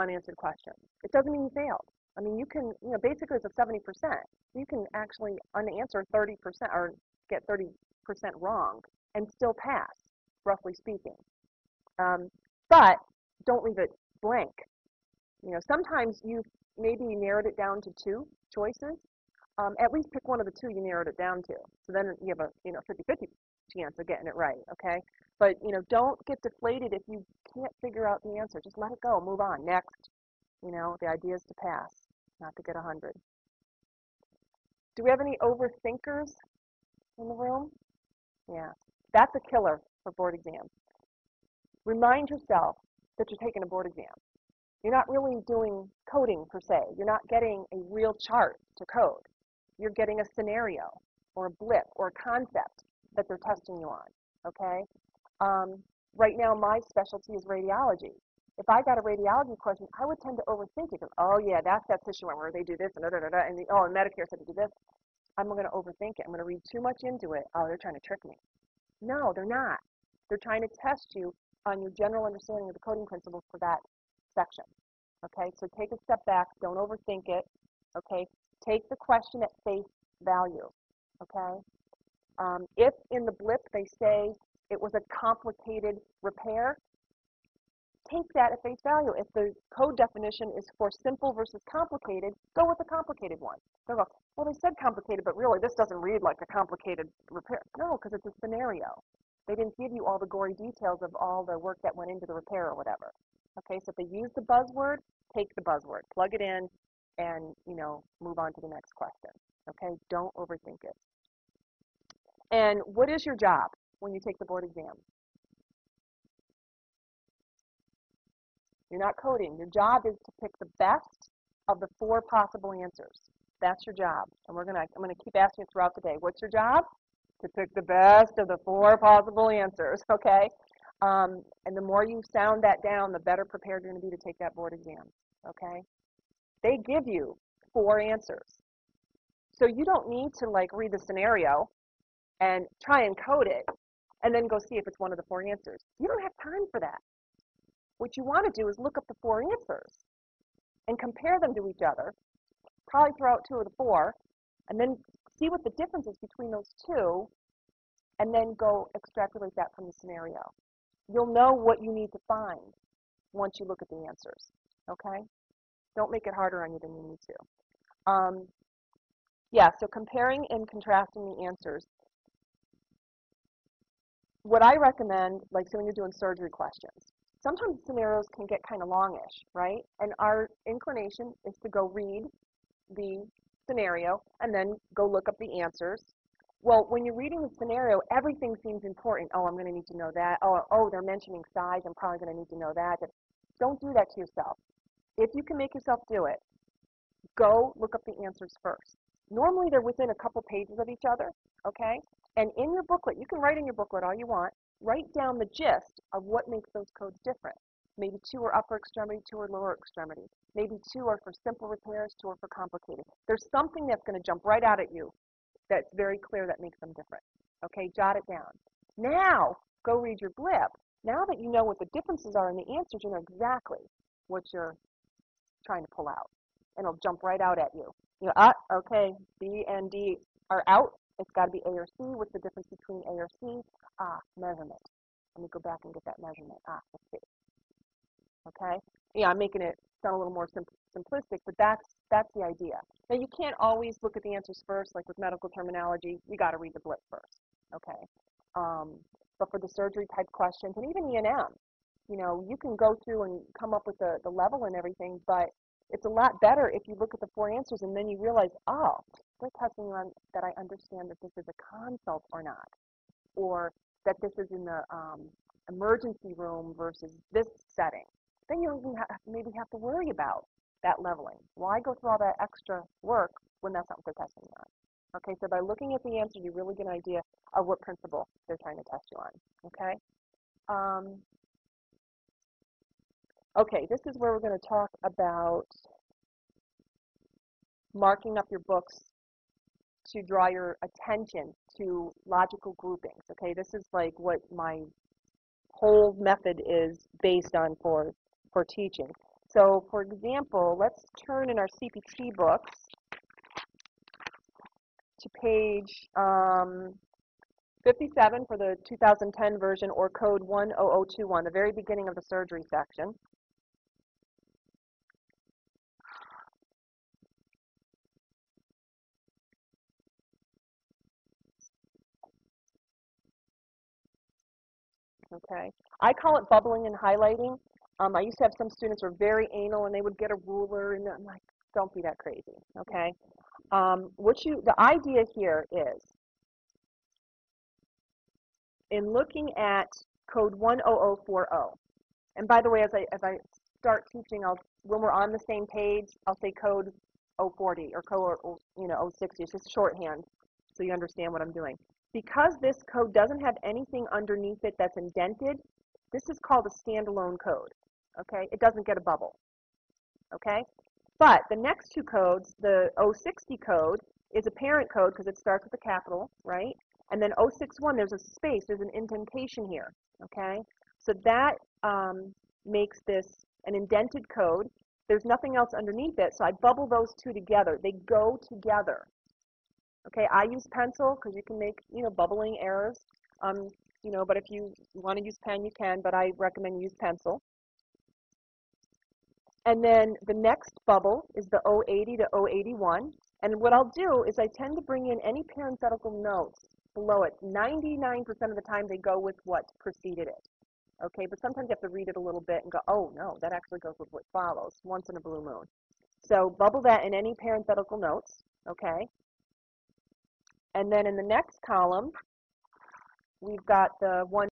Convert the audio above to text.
unanswered questions. It doesn't mean you failed. I mean, you can, basically it's a 70%. You can actually unanswer 30% or get 30% wrong and still pass, roughly speaking. But don't leave it blank. Sometimes you maybe narrowed it down to 2 choices. At least pick one of the 2 you narrowed it down to. So then you have a 50-50 chance of getting it right, okay? But don't get deflated if you can't figure out the answer. Just let it go, move on, next. The idea is to pass, not to get 100. Do we have any overthinkers in the room? Yeah, that's a killer for board exams. Remind yourself that you're taking a board exam. You're not really doing coding per se. You're not getting a real chart to code. You're getting a scenario or a blip or a concept that they're testing you on, okay? Right now, my specialty is radiology. If I got a radiology question, I would tend to overthink it. Because, oh, yeah, that's that tissue one where they do this and da-da-da-da, and and Medicare said to do this. I'm going to overthink it. I'm going to read too much into it. Oh, they're trying to trick me. No, they're not. They're trying to test you on your general understanding of the coding principles for that section. Okay, so take a step back. Don't overthink it. Okay, take the question at face value. Okay, if in the blip they say it was a complicated repair, take that at face value. If the code definition is for simple versus complicated, go with the complicated one. They'll go, well, they said complicated, but really this doesn't read like a complicated repair. No, because it's a scenario. They didn't give you all the gory details of all the work that went into the repair or whatever. Okay, so if they use the buzzword, take the buzzword, plug it in, and move on to the next question. Okay, don't overthink it. And what is your job when you take the board exam? You're not coding. Your job is to pick the best of the 4 possible answers. That's your job. And I'm gonna keep asking you throughout the day. What's your job? To pick the best of the 4 possible answers. Okay. And the more you sound that down, the better prepared you're going to be to take that board exam. Okay. They give you 4 answers, so you don't need to read the scenario and try and code it, and then go see if it's one of the 4 answers. You don't have time for that. What you want to do is look up the 4 answers and compare them to each other, probably throw out 2 of the 4, and then see what the difference is between those 2, and then go extrapolate that from the scenario. You'll know what you need to find once you look at the answers, okay? Don't make it harder on you than you need to. Yeah, so comparing and contrasting the answers. What I recommend, so when you're doing surgery questions, sometimes scenarios can get kind of longish, right? And our inclination is to go read the scenario and then go look up the answers. Well, when you're reading the scenario, everything seems important. Oh, I'm going to need to know that. Oh, they're mentioning size. I'm probably going to need to know that. Don't do that to yourself. If you can make yourself do it, go look up the answers first. Normally, they're within a couple pages of each other, okay? And in your booklet, you can write in your booklet all you want. Write down the gist of what makes those codes different. Maybe 2 are upper extremity, 2 are lower extremity. Maybe 2 are for simple repairs, 2 are for complicated. There's something that's going to jump right out at you that's very clear that makes them different. Okay, jot it down. Now, go read your blip. Now that you know what the differences are in the answers, you know exactly what you're trying to pull out. And it'll jump right out at you. Okay, B and D are out. It's got to be A or C. What's the difference between A or C? Measurement. Let me go back and get that measurement. Let's see. Okay? Yeah, I'm making it sound a little more simplistic, but that's the idea. Now, you can't always look at the answers first, like with medical terminology. You got to read the blip first. Okay? But for the surgery type questions, and even E&M, you can go through and come up with the level and everything, but it's a lot better if you look at the 4 answers and then you realize, oh, they're testing on that I understand that this is a consult or not, or that this is in the emergency room versus this setting. Then you don't even maybe have to worry about that leveling. Why go through all that extra work when that's not what they're testing you on? Okay, so by looking at the answer, you really get an idea of what principle they're trying to test you on. Okay? Okay, this is where we're going to talk about marking up your books to draw your attention to logical groupings. Okay, this is like what my whole method is based on for teaching. So, for example, let's turn in our CPC books to page 57 for the 2010 version, or code 10021, the very beginning of the surgery section. Okay, I call it bubbling and highlighting. I used to have some students who were very anal, and they would get a ruler, and I'm like, don't be that crazy, okay? The idea here is, in looking at code 10040, and by the way, as I start teaching, when we're on the same page, I'll say code 040 or code 060. It's just shorthand, so you understand what I'm doing. Because this code doesn't have anything underneath it that's indented, this is called a standalone code. Okay, it doesn't get a bubble. Okay, but the next two codes, the 060 code is a parent code because it starts with a capital, right? And then 061, there's a space, there's an indentation here. Okay, so that makes this an indented code. There's nothing else underneath it, so I bubble those two together. They go together. Okay, I use pencil because you can make, bubbling errors. But if you want to use pen, you can, but I recommend you use pencil. And then the next bubble is the 080 to 081. And what I'll do is I tend to bring in any parenthetical notes below it. 99% of the time they go with what preceded it. Okay, but sometimes you have to read it a little bit and go, oh no, that actually goes with what follows, once in a blue moon. So bubble that in any parenthetical notes, okay? And then in the next column, we've got the one